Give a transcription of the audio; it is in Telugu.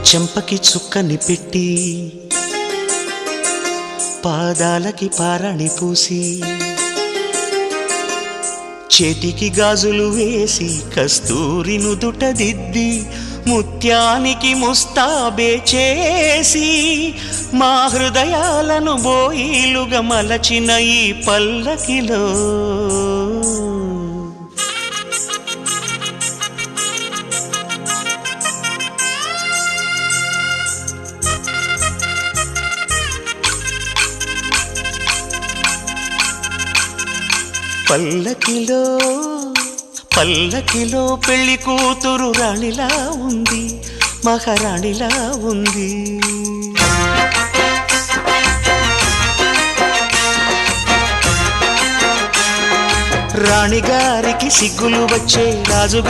చెంపకి చుక్కని పెట్టి పాదాలకి పారాణి పూసి చేతికి గాజులు వేసి కస్తూరి నుదుట దిద్ది ముత్యానికి ముస్తాబే చేసి మా హృదయాలను బోయిలుగా మలచిన ఈ పల్లకిలో పల్లకిలో పల్లకిలో పెళ్లి కూతురు రాణిలా ఉంది, మహారాణిలా ఉంది. రాణిగారికి సిగ్గులు వచ్చే రాజుగా